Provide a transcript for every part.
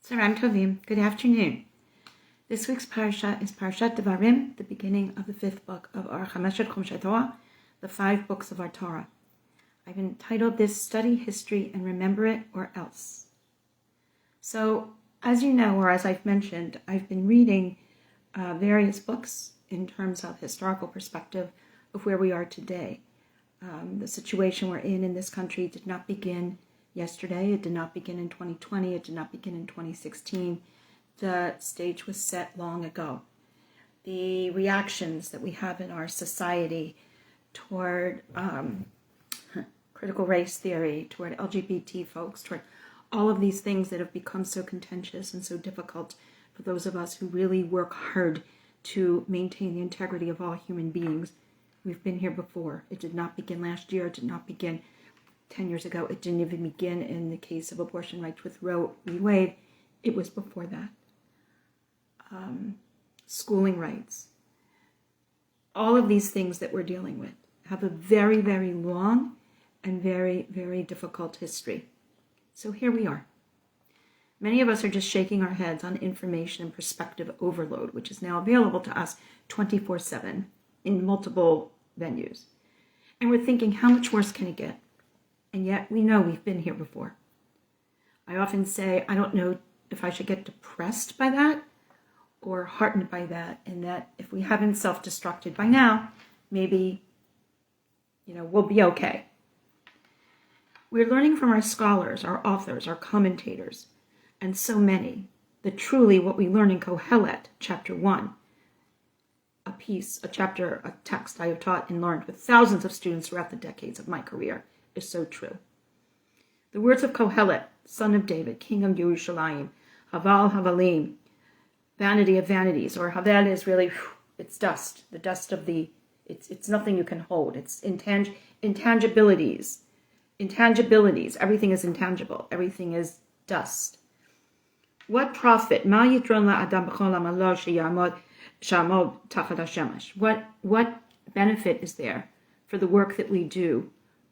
Tzoraim Tovim, good afternoon. This week's Parsha is Parshat Devarim, the beginning of the fifth book of our Chameshet Chomshei Torah, the 5 books of our Torah. I've entitled this Study History and Remember It or Else. So, as you know, or as I've mentioned, I've been reading various books in terms of historical perspective of where we are today. The situation we're in this country did not begin yesterday. It did not begin in 2020. It did not begin in 2016. The stage was set long ago. The reactions that we have in our society toward critical race theory, toward LGBT folks, toward all of these things that have become so contentious and so difficult for those of us who really work hard to maintain the integrity of all human beings. We've been here before. It did not begin last year. It did not begin 10 years ago. It didn't even begin in the case of abortion rights with Roe v. Wade. It was before that. Schooling rights. All of these things that we're dealing with have a very, very long and very, very difficult history. So here we are. Many of us are just shaking our heads on information and perspective overload, which is now available to us 24/7 in multiple venues. And we're thinking, how much worse can it get? And yet we know we've been here before. I often say, I don't know if I should get depressed by that or heartened by that, and that if we haven't self-destructed by now, maybe, we'll be okay. We're learning from our scholars, our authors, our commentators, and so many, that truly what we learn in Kohelet, chapter 1, a text I have taught and learned with thousands of students throughout the decades of my career, is so true. The words of Kohelet, son of David, king of Yerushalayim, Haval Havalim, vanity of vanities, or Havel is really, it's dust, the dust of it's nothing you can hold. It's intangibilities, everything is intangible, everything is dust. What profit? What benefit is there for the work that we do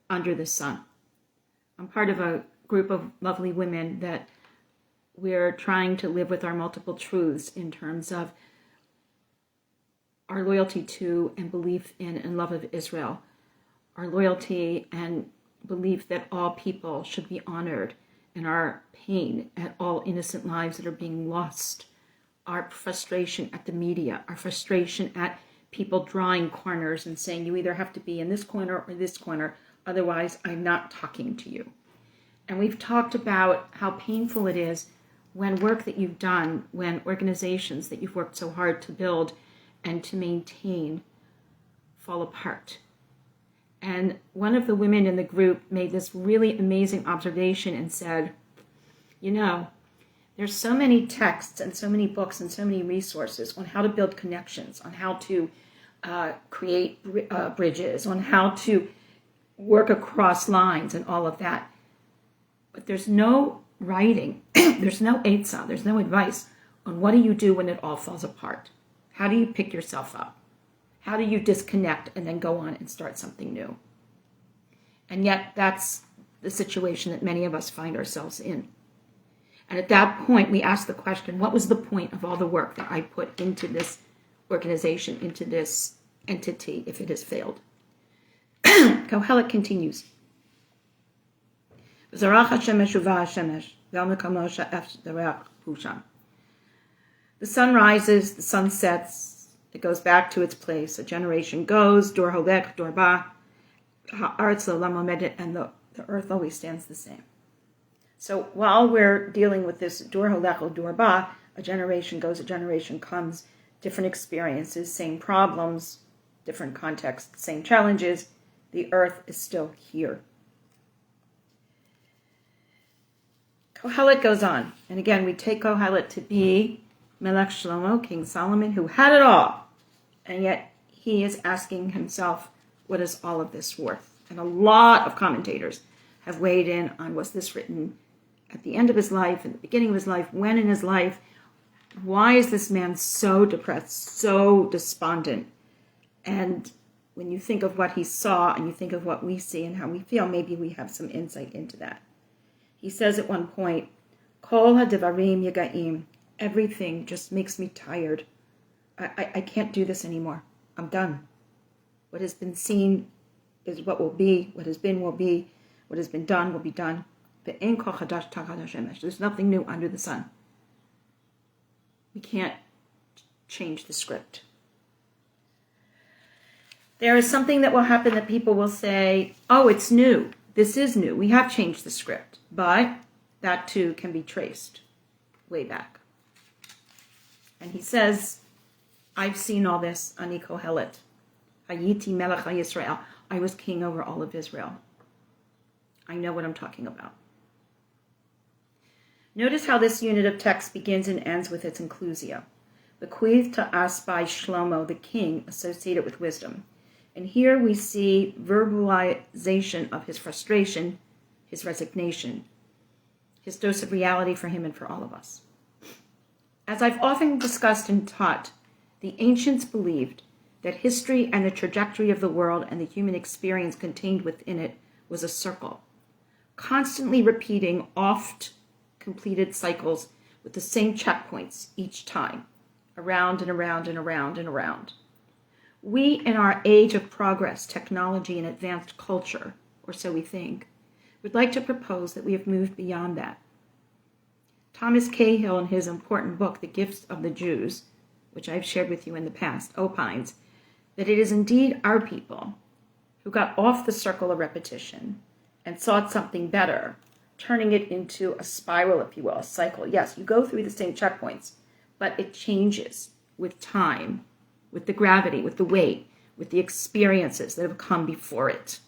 under the sun? I'm part of a group of lovely women that we're trying to live with our multiple truths in terms of our loyalty to and belief in and love of Israel, our loyalty and belief that all people should be honored, and our pain at all innocent lives that are being lost, our frustration at the media, our frustration at people drawing corners and saying you either have to be in this corner or this corner, otherwise I'm not talking to you. And we've talked about how painful it is when work that you've done, when organizations that you've worked so hard to build and to maintain fall apart. And one of the women in the group made this really amazing observation and said, there's so many texts and so many books and so many resources on how to build connections, on how to create bridges, on how to work across lines and all of that. But there's no writing, there's no eitzah, there's no advice on what do you do when it all falls apart. How do you pick yourself up? How do you disconnect and then go on and start something new? And yet that's the situation that many of us find ourselves in. And at that point, we ask the question, what was the point of all the work that I put into this organization, into this entity, if it has failed? Kohelet continues. The sun rises, the sun sets, it goes back to its place. A generation goes, dor holech, dor ba, ha'aretz l'olam omedet, and the earth always stands the same. So while we're dealing with this dor holech or dor ba, a generation goes, a generation comes, different experiences, same problems, different contexts, same challenges, the earth is still here. Kohelet goes on, and again we take Kohelet to be Melech Shlomo, King Solomon, who had it all, and yet he is asking himself, what is all of this worth? And a lot of commentators have weighed in on, was this written at the end of his life, at the beginning of his life, when in his life? Why is this man so depressed, so despondent? And when you think of what he saw and you think of what we see and how we feel, maybe we have some insight into that. He says at one point, Kol ha-devarim yagaim. Everything just makes me tired. I can't do this anymore. I'm done. What has been seen is what will be. What has been will be. What has been done will be done. Ve'en kol chadash tachat hashemesh. There's nothing new under the sun. We can't change the script. There is something that will happen that people will say, oh, it's new. This is new. We have changed the script. But that too can be traced way back. And he says, I've seen all this. Ani kohelet. Hayiti melech Yisrael. I was king over all of Israel. I know what I'm talking about. Notice how this unit of text begins and ends with its inclusio. Bequeathed to us by Shlomo, the king, associated with wisdom. And here we see verbalization of his frustration, his resignation, his dose of reality for him and for all of us. As I've often discussed and taught, the ancients believed that history and the trajectory of the world and the human experience contained within it was a circle, constantly repeating oft-completed cycles with the same checkpoints each time, around and around and around and around. We, in our age of progress, technology, and advanced culture, or so we think, would like to propose that we have moved beyond that. Thomas Cahill, in his important book, The Gifts of the Jews, which I've shared with you in the past, opines that it is indeed our people who got off the circle of repetition and sought something better, turning it into a spiral, if you will, a cycle. Yes, you go through the same checkpoints, but it changes with time, with the gravity, with the weight, with the experiences that have come before it.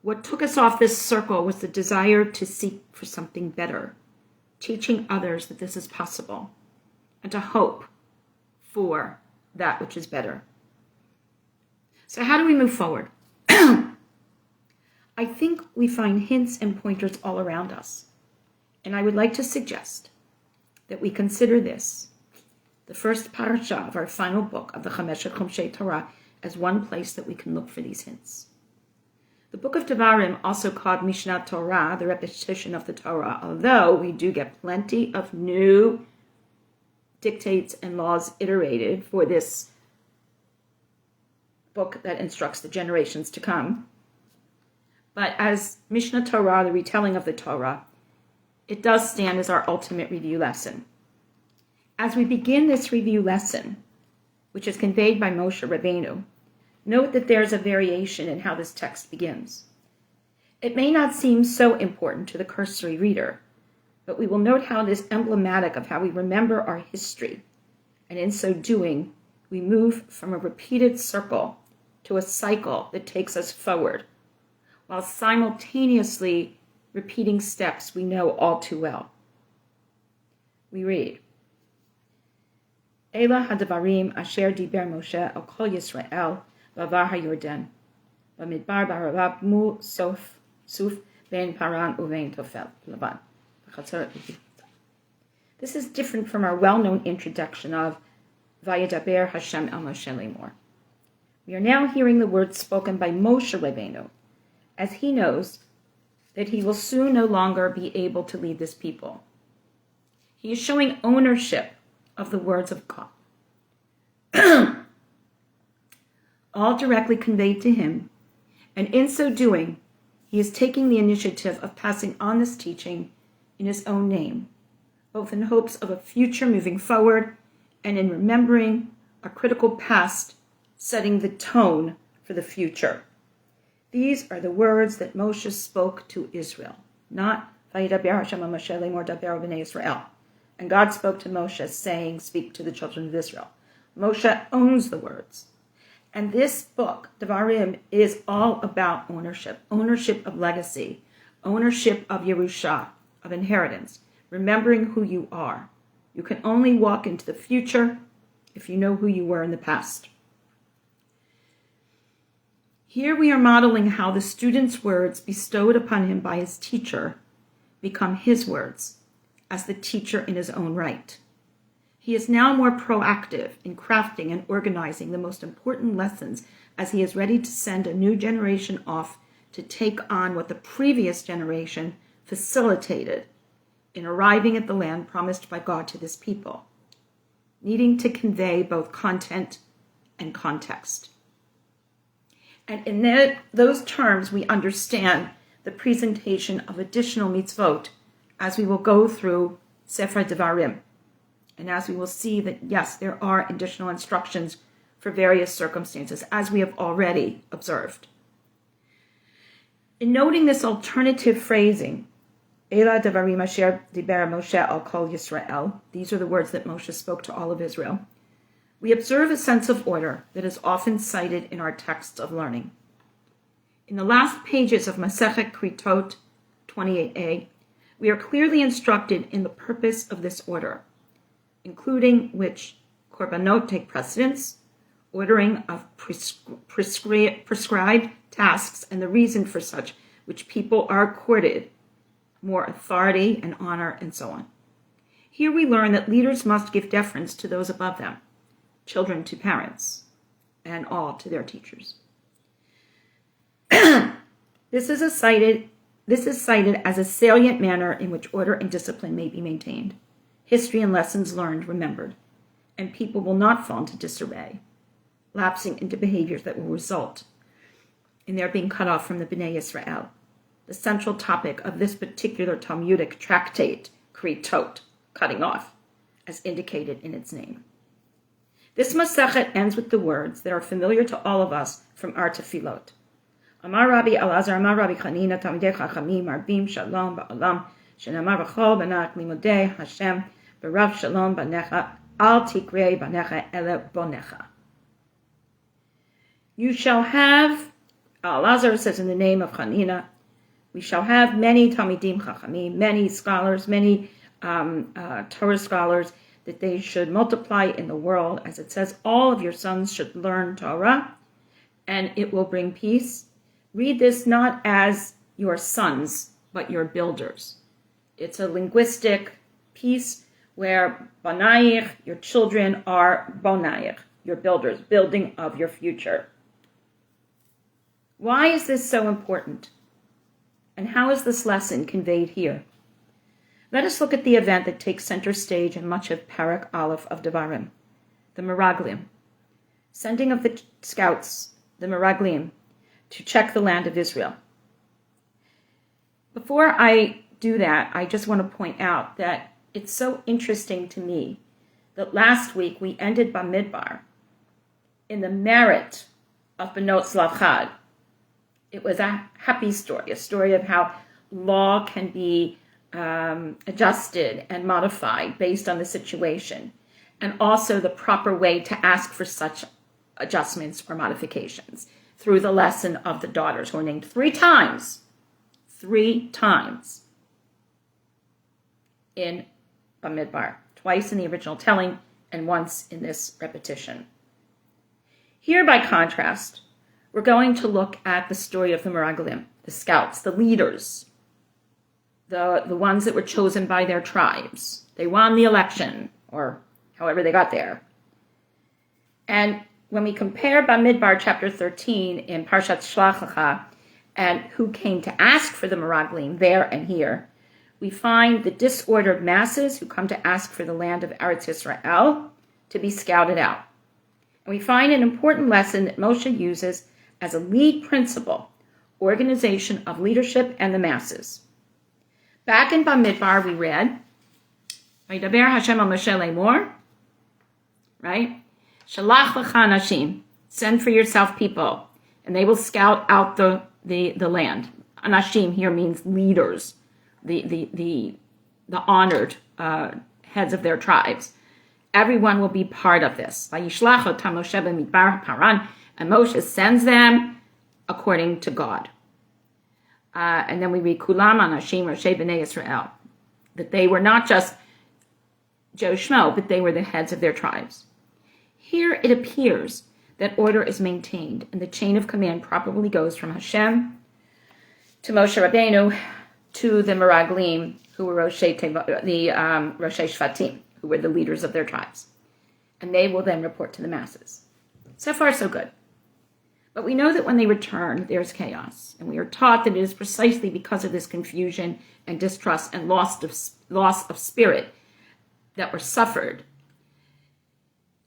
What took us off this circle was the desire to seek for something better, teaching others that this is possible, and to hope for that which is better. So how do we move forward? I think we find hints and pointers all around us. And I would like to suggest that we consider this, the first parasha of our final book of the Chomshei Torah, as one place that we can look for these hints. The book of Devarim, also called Mishnah Torah, the repetition of the Torah, although we do get plenty of new dictates and laws iterated for this book that instructs the generations to come. But as Mishnah Torah, the retelling of the Torah, it does stand as our ultimate review lesson. As we begin this review lesson, which is conveyed by Moshe Rabbeinu, note that there's a variation in how this text begins. It may not seem so important to the cursory reader, but we will note how it is emblematic of how we remember our history, and in so doing, we move from a repeated circle to a cycle that takes us forward, while simultaneously repeating steps we know all too well. We read, Ela hadvarim asher diber Moshe al kol Yisrael b'avar haYordan b'midbar b'arav mu suf ben Paran uvein Tofel Lavan. This is different from our well-known introduction of Vayedaber Hashem el Moshe lemor. We are now hearing the words spoken by Moshe Rabbeinu, as he knows that he will soon no longer be able to lead this people. He is showing ownership of the words of God, all directly conveyed to him, and in so doing, he is taking the initiative of passing on this teaching in his own name, both in hopes of a future moving forward and in remembering a critical past, setting the tone for the future. These are the words that Moshe spoke to Israel, not Vayedaber Hashem el Moshe lemor daber B'nai Yisrael. And God spoke to Moshe, saying, speak to the children of Israel. Moshe owns the words. And this book, Devarim, is all about ownership of legacy, ownership of Yerusha, of inheritance, remembering who you are. You can only walk into the future if you know who you were in the past. Here we are modeling how the student's words bestowed upon him by his teacher become his words, as the teacher in his own right. He is now more proactive in crafting and organizing the most important lessons as he is ready to send a new generation off to take on what the previous generation facilitated in arriving at the land promised by God to this people, needing to convey both content and context. And in those terms, we understand the presentation of additional mitzvot as we will go through Sefer Devarim. And as we will see that, yes, there are additional instructions for various circumstances, as we have already observed. In noting this alternative phrasing, Ela Devarim Asher Diber Moshe al Kol Yisrael, these are the words that Moshe spoke to all of Israel, we observe a sense of order that is often cited in our texts of learning. In the last pages of Masechet Kritot 28a, we are clearly instructed in the purpose of this order, including which korbanot take precedence, ordering of prescribed tasks, and the reason for such, which people are accorded more authority and honor, and so on. Here we learn that leaders must give deference to those above them, children to parents, and all to their teachers. This is cited as a salient manner in which order and discipline may be maintained, history and lessons learned remembered, and people will not fall into disarray, lapsing into behaviors that will result in their being cut off from the B'nai Yisrael, the central topic of this particular Talmudic tractate, Kritot, cutting off, as indicated in its name. This Masechet ends with the words that are familiar to all of us from our tefillot. Amar Rabbi Elazar, Amar Rabbi Chanina, Talmidei Chachamim, Marbim Shalom Ba'olam, Shenamar V'chol Banak Limodei Hashem, B'rav Shalom Banecha, Al Tikrei Banecha Ele Bonecha. You shall have, Elazar says in the name of Chanina, we shall have many Talmidim Chachamim, many scholars, many Torah scholars, that they should multiply in the world. As it says, all of your sons should learn Torah, and it will bring peace. Read this not as your sons, but your builders. It's a linguistic piece where Banayich, your children, are Bonayich, your builders, building of your future. Why is this so important? And how is this lesson conveyed here? Let us look at the event that takes center stage in much of Parak Aleph of Devarim, the Meraglim, sending of the scouts, the Meraglim, to check the land of Israel. Before I do that, I just want to point out that it's so interesting to me that last week we ended Bamidbar in the merit of Benot Zlachad. It was a happy story, a story of how law can be adjusted and modified based on the situation, and also the proper way to ask for such adjustments or modifications through the lesson of the daughters, who are named three times in Bamidbar, twice in the original telling and once in this repetition. Here, by contrast, we're going to look at the story of the Meraglim, the scouts, the leaders, the ones that were chosen by their tribes. They won the election, or however they got there. And when we compare Bamidbar chapter 13 in Parshat Shlach Lecha and who came to ask for the Meraglim there and here, we find the disordered masses who come to ask for the land of Eretz Yisrael to be scouted out. And we find an important lesson that Moshe uses as a lead principle, organization of leadership and the masses. Back in Bamidbar, we read, Vaydaber Hashem al Moshe lemor, right? Shalach lecha anashim, send for yourself people, and they will scout out the land. Anashim here means leaders, the honored heads of their tribes. Everyone will be part of this. Vayishlach otam Moshe b'midbar paran, and Moshe sends them according to God. And then we read Kulam Anashim Roshei B'nai Yisrael, that they were not just Joe Schmo, but they were the heads of their tribes. Here it appears that order is maintained, and the chain of command properly goes from Hashem to Moshe Rabbeinu to the Meraglim, who were Roshei Shvatim, who were the leaders of their tribes. And they will then report to the masses. So far, so good. But we know that when they return, there's chaos. And we are taught that it is precisely because of this confusion and distrust and loss of spirit that were suffered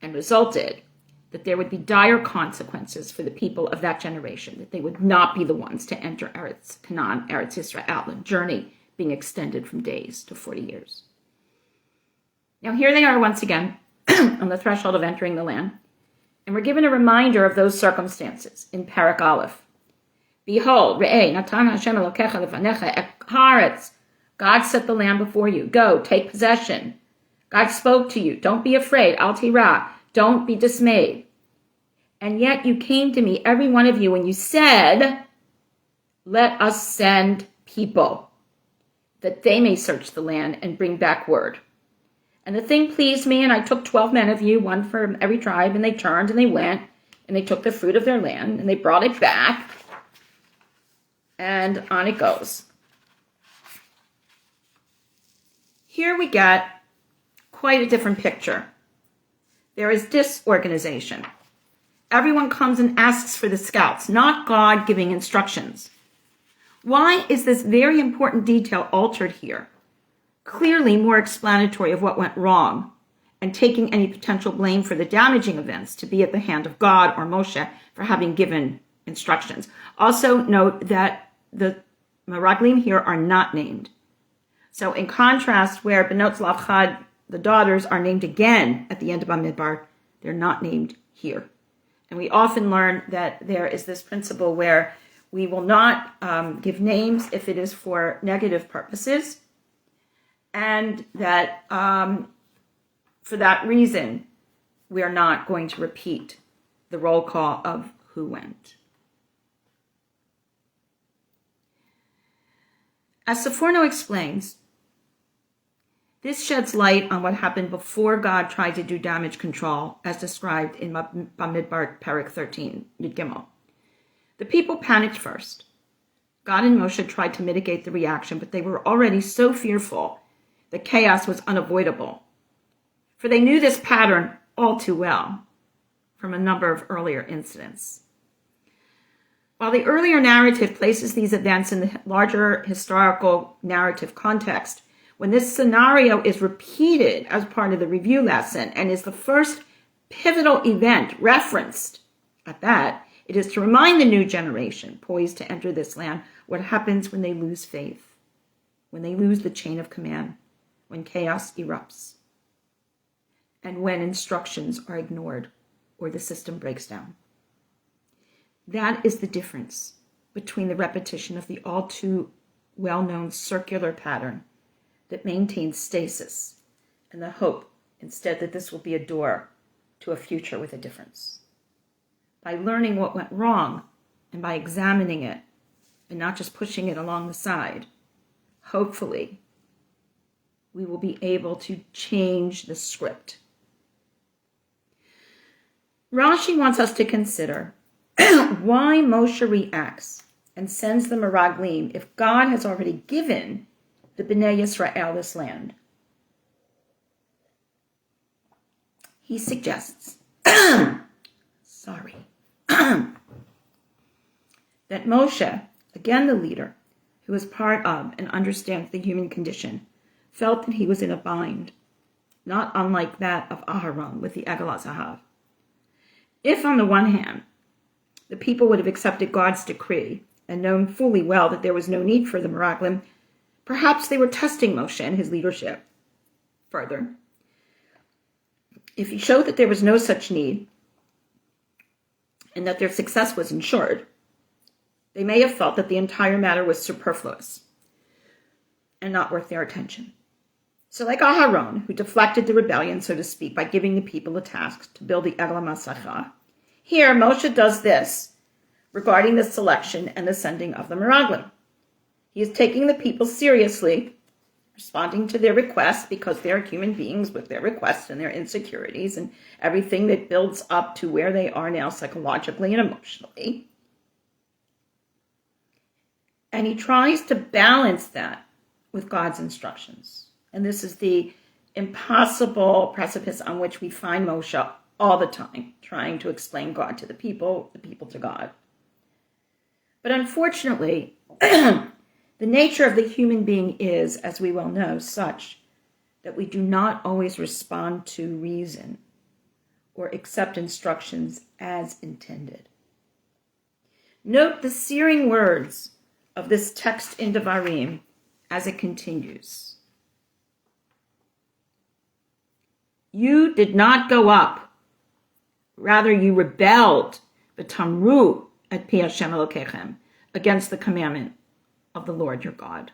and resulted, that there would be dire consequences for the people of that generation, that they would not be the ones to enter Eretz Canaan, Eretz Yisrael, the journey being extended from days to 40 years. Now here they are once again on the threshold of entering the land, and we're given a reminder of those circumstances in Parak Aleph. Behold, Re'eh, Natan Hashem Elokecha lefanecha et haaretz. God set the land before you. Go, take possession. God spoke to you. Don't be afraid. Al tira. Don't be dismayed. And yet you came to me, every one of you, and you said, let us send people that they may search the land and bring back word. And the thing pleased me, and I took 12 men of you, one from every tribe, and they turned and they went, and they took the fruit of their land, and they brought it back, and on it goes. Here we get quite a different picture. There is disorganization. Everyone comes and asks for the scouts, not God giving instructions. Why is this very important detail altered here? Clearly more explanatory of what went wrong and taking any potential blame for the damaging events to be at the hand of God or Moshe for having given instructions. Also note that the Meraglim here are not named. So in contrast, where Benot Lavchad, the daughters, are named again at the end of Bamidbar, they're not named here. And we often learn that there is this principle where we will not give names if it is for negative purposes, and that for that reason, we are not going to repeat the roll call of who went. As Seforno explains, this sheds light on what happened before God tried to do damage control, as described in Bamidbar Parak 13, Yud Gimel. The people panicked first. God and Moshe tried to mitigate the reaction, but they were already so fearful that chaos was unavoidable. For they knew this pattern all too well from a number of earlier incidents. While the earlier narrative places these events in the larger historical narrative context, when this scenario is repeated as part of the review lesson and is the first pivotal event referenced at that, it is to remind the new generation poised to enter this land what happens when they lose faith, when they lose the chain of command, when chaos erupts, and when instructions are ignored or the system breaks down. That is the difference between the repetition of the all too well-known circular pattern that maintains stasis and the hope instead that this will be a door to a future with a difference. By learning what went wrong and by examining it and not just pushing it along the side, hopefully we will be able to change the script. Rashi wants us to consider why Moshe reacts and sends the Meraglim if God has already given the B'nai Yisrael this land. He suggests, that Moshe, again the leader, who is part of and understands the human condition, felt that he was in a bind, not unlike that of Aharon with the Egel HaZahav. If, on the one hand, the people would have accepted God's decree and known fully well that there was no need for the Meraglim, perhaps they were testing Moshe and his leadership. Further, if he showed that there was no such need and that their success was ensured, they may have felt that the entire matter was superfluous and not worth their attention. So like Aharon, who deflected the rebellion, so to speak, by giving the people a task to build the Egel HaMasachah, here Moshe does this regarding the selection and the sending of the Meraglim. He is taking the people seriously, responding to their requests because they are human beings with their requests and their insecurities and everything that builds up to where they are now psychologically and emotionally. And he tries to balance that with God's instructions. And this is the impossible precipice on which we find Moshe all the time, trying to explain God to the people to God. But unfortunately, the nature of the human being is, as we well know, such that we do not always respond to reason or accept instructions as intended. Note the searing words of this text in Devarim as it continues. You did not go up, rather you rebelled, v'tamru et pi Hashem Elokechem, against the commandment of the Lord your God.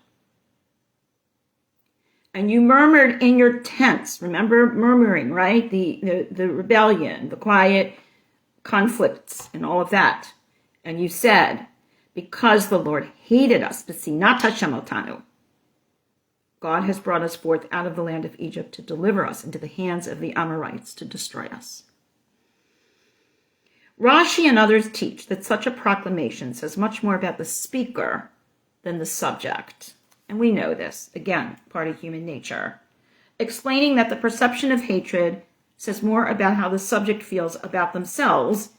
And you murmured in your tents. Remember murmuring, right? The rebellion, the quiet conflicts, and all of that. And you said, because the Lord hated us, b'sinat Hashem otanu, God has brought us forth out of the land of Egypt to deliver us into the hands of the Amorites to destroy us. Rashi and others teach that such a proclamation says much more about the speaker than the subject. And we know this, again, part of human nature. Explaining that the perception of hatred says more about how the subject feels about themselves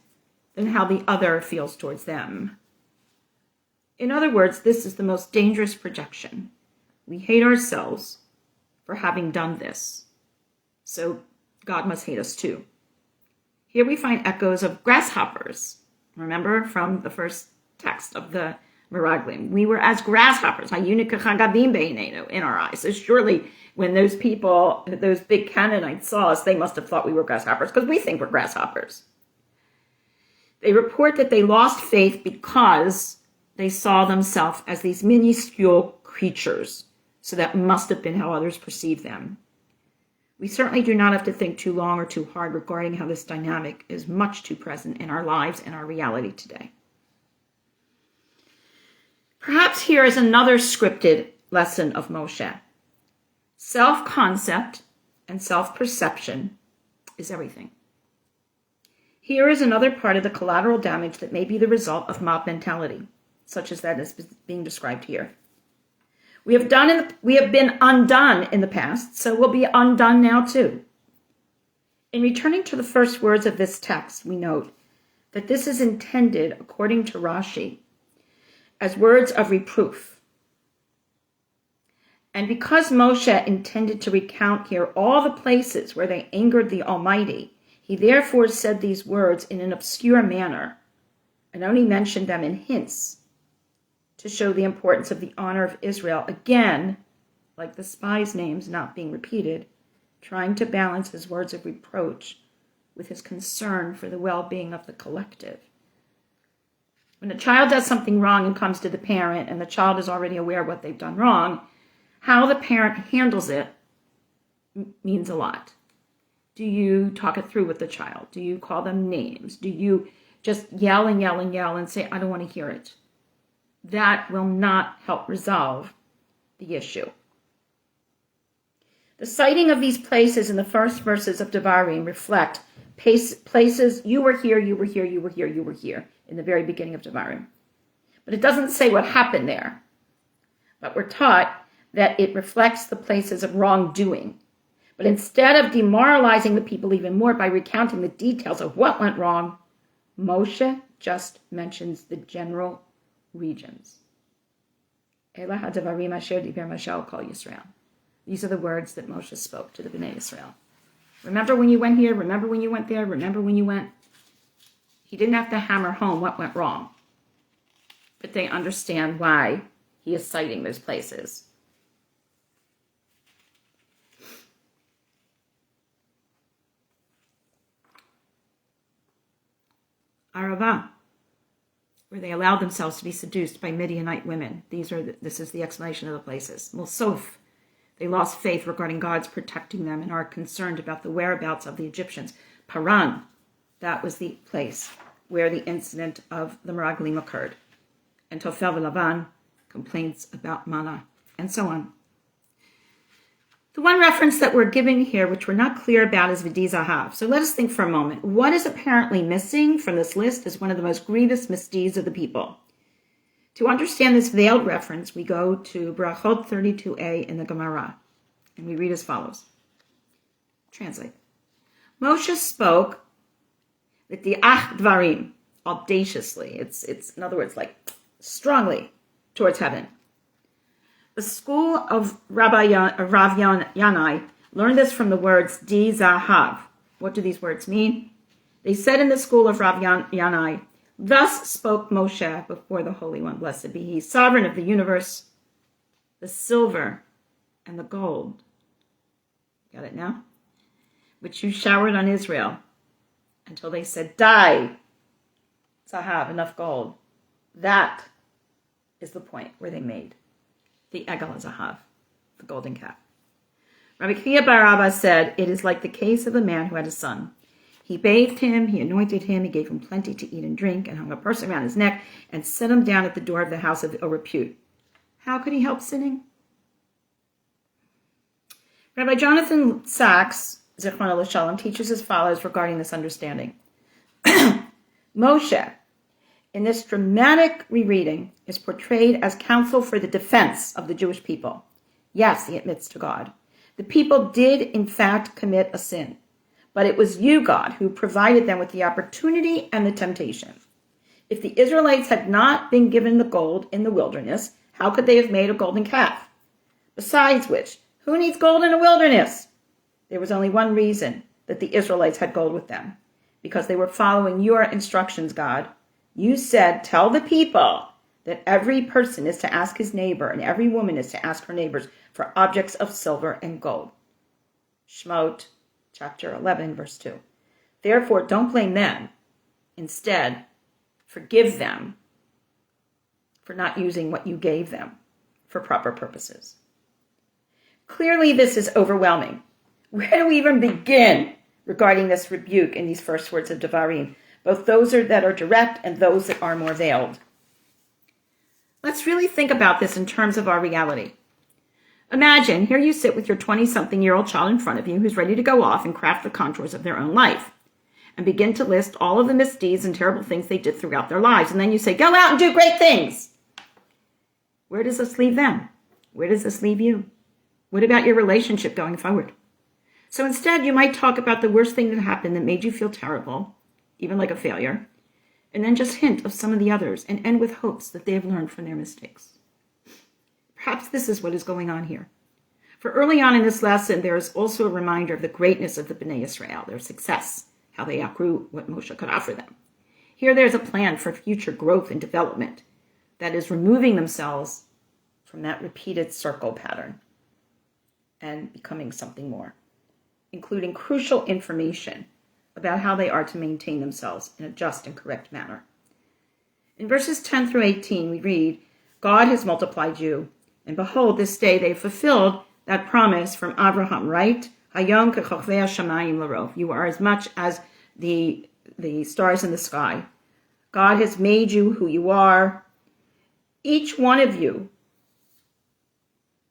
than how the other feels towards them. In other words, this is the most dangerous projection. We hate ourselves for having done this, so God must hate us too. Here we find echoes of grasshoppers. Remember from the first text of the Meraglim, we were as grasshoppers, in our eyes. So surely when those people, those big Canaanites saw us, they must have thought we were grasshoppers, because we think we're grasshoppers. They report that they lost faith because they saw themselves as these minuscule creatures. So that must have been how others perceived them. We certainly do not have to think too long or too hard regarding how this dynamic is much too present in our lives and our reality today. Perhaps here is another scripted lesson of Moshe. Self-concept and self-perception is everything. Here is another part of the collateral damage that may be the result of mob mentality, such as that is being described here. We have been undone in the past, so we'll be undone now too. In returning to the first words of this text, we note that this is intended, according to Rashi, as words of reproof. And because Moshe intended to recount here all the places where they angered the Almighty, he therefore said these words in an obscure manner and only mentioned them in hints to show the importance of the honor of Israel, again, like the spies' names not being repeated, trying to balance his words of reproach with his concern for the well-being of the collective. When a child does something wrong and comes to the parent, and the child is already aware of what they've done wrong, how the parent handles it means a lot. Do you talk it through with the child? Do you call them names? Do you just yell and say, I don't want to hear it? That will not help resolve the issue. The citing of these places in the first verses of Devarim reflect places you were here in the very beginning of Devarim. But it doesn't say what happened there. But we're taught that it reflects the places of wrongdoing. But instead of demoralizing the people even more by recounting the details of what went wrong, Moshe just mentions the general regions. Elah hadavarim asher diber Moshe al kol Yisrael. These are the words that Moshe spoke to the B'nai Yisrael. Remember when you went here? Remember when you went there? Remember when you went? He didn't have to hammer home what went wrong. But they understand why he is citing those places. Arava, where they allowed themselves to be seduced by Midianite women. This is the explanation of the places. Mulsof, they lost faith regarding God's protecting them and are concerned about the whereabouts of the Egyptians. Paran, that was the place where the incident of the Meraglim occurred. And Tofel v'Lavan, complaints about manna, and so on. The one reference that we're giving here, which we're not clear about, is V'di Zahav. So let us think for a moment. What is apparently missing from this list is one of the most grievous misdeeds of the people. To understand this veiled reference, we go to Brachot 32a in the Gemara, and we read as follows. Translate. Moshe spoke V'tiach Devarim, audaciously. It's in other words, like strongly towards heaven. The school of Rav Yanai learned this from the words Di Zahav. What do these words mean? They said in the school of Rav Yanai, thus spoke Moshe before the Holy One, blessed be he, sovereign of the universe, the silver and the gold. Got it now? Which you showered on Israel until they said, die, Zahav, enough gold. That is the point where they made the Egel Zahav, the golden calf. Rabbi Kiya bar Abba said, it is like the case of a man who had a son. He bathed him, he anointed him, he gave him plenty to eat and drink, and hung a purse around his neck, and set him down at the door of the house of ill repute. How could he help sinning? Rabbi Jonathan Sachs, Zichrono L'Shalom, teaches as follows regarding this understanding. Moshe, in this dramatic rereading, is portrayed as counsel for the defense of the Jewish people. Yes, he admits to God. The people did, in fact, commit a sin. But it was you, God, who provided them with the opportunity and the temptation. If the Israelites had not been given the gold in the wilderness, how could they have made a golden calf? Besides which, who needs gold in a wilderness? There was only one reason that the Israelites had gold with them, because they were following your instructions, God. You said, tell the people that every person is to ask his neighbor and every woman is to ask her neighbors for objects of silver and gold. Shemot, chapter 11, verse 2. Therefore, don't blame them. Instead, forgive them for not using what you gave them for proper purposes. Clearly, this is overwhelming. Where do we even begin regarding this rebuke in these first words of Devarim? Both those that are direct and those that are more veiled. Let's really think about this in terms of our reality. Imagine, here you sit with your 20-something-year-old child in front of you who's ready to go off and craft the contours of their own life and begin to list all of the misdeeds and terrible things they did throughout their lives. And then you say, go out and do great things. Where does this leave them? Where does this leave you? What about your relationship going forward? So instead, you might talk about the worst thing that happened that made you feel terrible, even like a failure, and then just hint of some of the others and end with hopes that they have learned from their mistakes. Perhaps this is what is going on here. For early on in this lesson, there is also a reminder of the greatness of the B'nai Yisrael, their success, how they outgrew what Moshe could offer them. Here there's a plan for future growth and development that is removing themselves from that repeated circle pattern and becoming something more, including crucial information about how they are to maintain themselves in a just and correct manner. In verses 10 through 18, we read, God has multiplied you, and behold, this day they have fulfilled that promise from Abraham, right? Hayom kechovei hashamayim larov. You are as much as the stars in the sky. God has made you who you are. Each one of you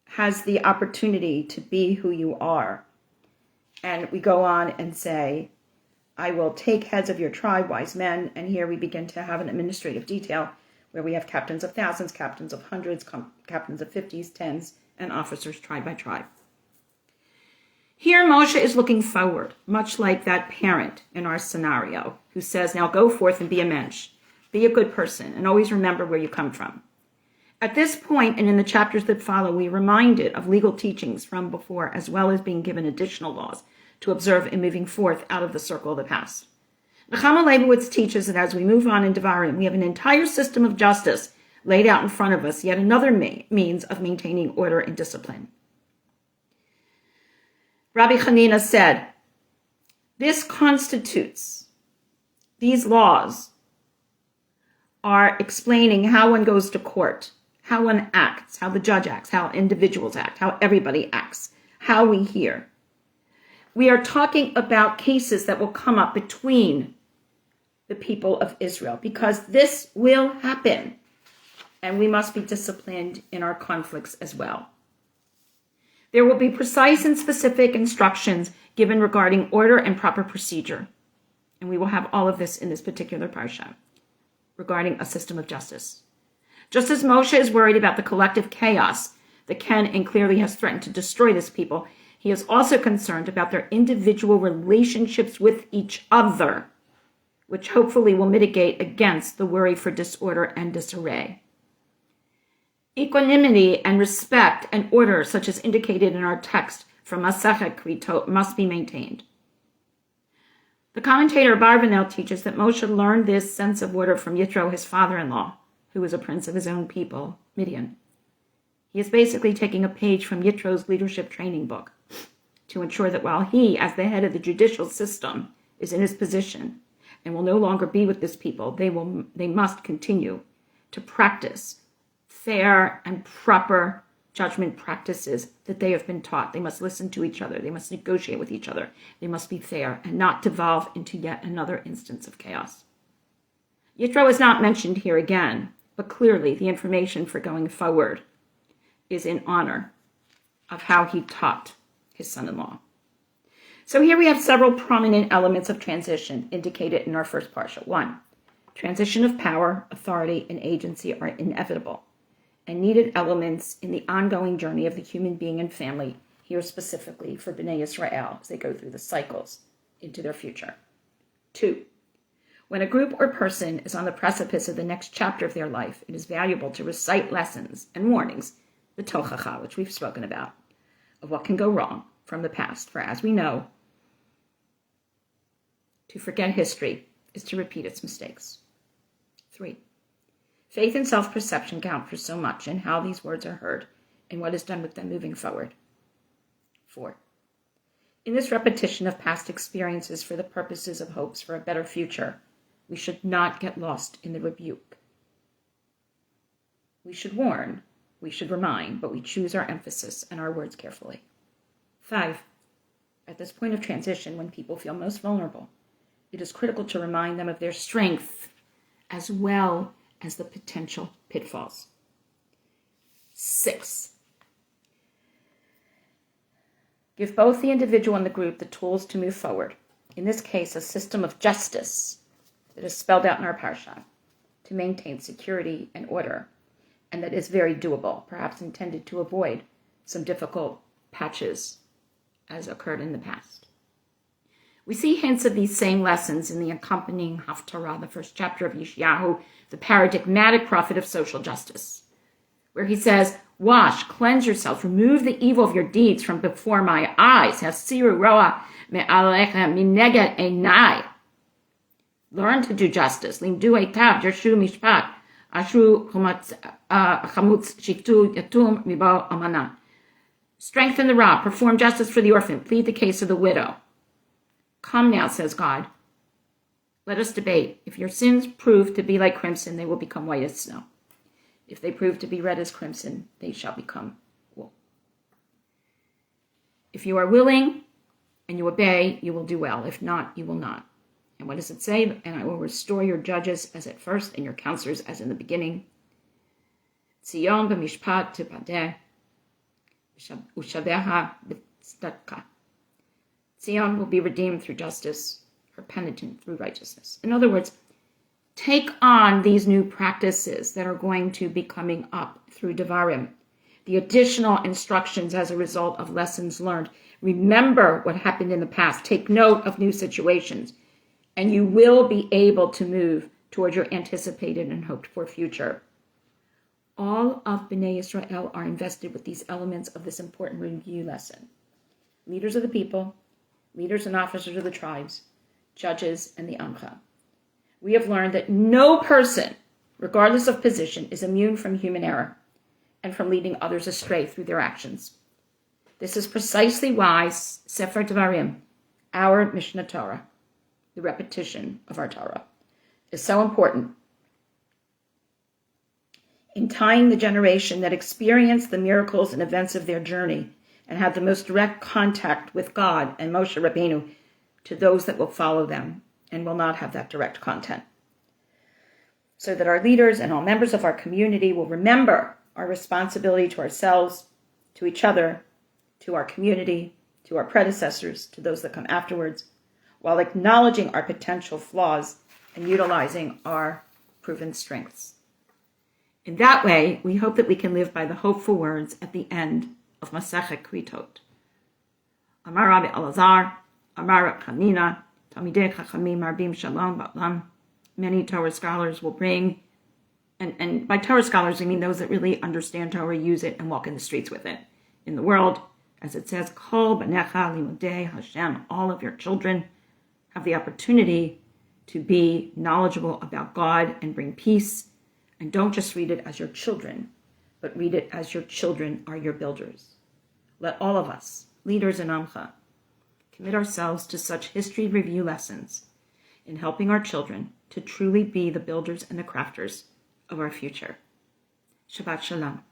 has the opportunity to be who you are. And we go on and say, I will take heads of your tribe, wise men. And here we begin to have an administrative detail where we have captains of thousands, captains of hundreds, captains of 50s, 10s, and officers tribe by tribe. Here Moshe is looking forward, much like that parent in our scenario who says, now go forth and be a mensch, be a good person, and always remember where you come from. At this point, and in the chapters that follow, we are reminded of legal teachings from before, as well as being given additional laws to observe in moving forth out of the circle of the past. Nechama Leibowitz teaches that as we move on in Devarim, we have an entire system of justice laid out in front of us, yet another means of maintaining order and discipline. Rabbi Hanina said, this constitutes, these laws are explaining how one goes to court, how one acts, how the judge acts, how individuals act, how everybody acts, how we hear. We are talking about cases that will come up between the people of Israel, because this will happen, and we must be disciplined in our conflicts as well. There will be precise and specific instructions given regarding order and proper procedure, and we will have all of this in this particular parsha regarding a system of justice. Just as Moshe is worried about the collective chaos that can and clearly has threatened to destroy this people, he is also concerned about their individual relationships with each other, which hopefully will mitigate against the worry for disorder and disarray. Equanimity and respect and order, such as indicated in our text from Masechet Kritot, must be maintained. The commentator Barbanel teaches that Moshe learned this sense of order from Yitro, his father-in-law, who was a prince of his own people, Midian. He is basically taking a page from Yitro's leadership training book to ensure that while he, as the head of the judicial system, is in his position and will no longer be with this people, they must continue to practice fair and proper judgment practices that they have been taught. They must listen to each other. They must negotiate with each other. They must be fair and not devolve into yet another instance of chaos. Yitro is not mentioned here again, but clearly the information for going forward is in honor of how he taught his son-in-law. So here we have several prominent elements of transition indicated in our first parsha. 1, transition of power, authority, and agency are inevitable and needed elements in the ongoing journey of the human being and family, here specifically for B'nai Yisrael as they go through the cycles into their future. 2, when a group or person is on the precipice of the next chapter of their life, it is valuable to recite lessons and warnings, the tochacha, which we've spoken about, of what can go wrong from the past. For as we know, to forget history is to repeat its mistakes. 3, faith and self-perception count for so much in how these words are heard and what is done with them moving forward. 4, in this repetition of past experiences for the purposes of hopes for a better future, we should not get lost in the rebuke. We should warn, we should remind, but we choose our emphasis and our words carefully. 5, at this point of transition, when people feel most vulnerable, it is critical to remind them of their strength as well as the potential pitfalls. 6, give both the individual and the group the tools to move forward. In this case, a system of justice that is spelled out in our parsha to maintain security and order, and that is very doable, perhaps intended to avoid some difficult patches as occurred in the past. We see hints of these same lessons in the accompanying Haftarah, the first chapter of Yeshayahu, the paradigmatic prophet of social justice, where he says, wash, cleanse yourself, remove the evil of your deeds from before my eyes. Hasiru roa me'alechem mineged einai. Learn to do justice. Limdu eitav, jershu mishpat, ashru chamutz shiftu yatum mibo amana. Strengthen the raw, perform justice for the orphan, plead the case of the widow. Come now, says God. Let us debate. If your sins prove to be like crimson, they will become white as snow. If they prove to be red as crimson, they shall become wool. If you are willing and you obey, you will do well. If not, you will not. And what does it say? And I will restore your judges as at first and your counselors as in the beginning. Tzion b'mishpat tipadeh, ushabeha b'tzedakah. Zion will be redeemed through justice, her penitent through righteousness. In other words, take on these new practices that are going to be coming up through Devarim, the additional instructions as a result of lessons learned. Remember what happened in the past. Take note of new situations, and you will be able to move toward your anticipated and hoped for future. All of B'nai Yisrael are invested with these elements of this important review lesson. Leaders of the people, leaders and officers of the tribes, judges, and the Amcha. We have learned that no person, regardless of position, is immune from human error and from leading others astray through their actions. This is precisely why Sefer Devarim, our Mishnah Torah, the repetition of our Torah, is so important in tying the generation that experienced the miracles and events of their journey and have the most direct contact with God and Moshe Rabbeinu to those that will follow them and will not have that direct contact. So that our leaders and all members of our community will remember our responsibility to ourselves, to each other, to our community, to our predecessors, to those that come afterwards, while acknowledging our potential flaws and utilizing our proven strengths. In that way, we hope that we can live by the hopeful words at the end of Masechet Kritot. Amar Rabbi Elazar, Amar Rabbi Hanina, Talmidei Chachamim Marbim Shalom Ba'lam. Many Torah scholars will bring, and by Torah scholars I mean those that really understand Torah, use it, and walk in the streets with it. In the world, as it says, Kol Banecha Limudei Hashem, all of your children have the opportunity to be knowledgeable about God and bring peace. And don't just read it as your children, but read it as your children are your builders. Let all of us, leaders in Amcha, commit ourselves to such history review lessons in helping our children to truly be the builders and the crafters of our future. Shabbat Shalom.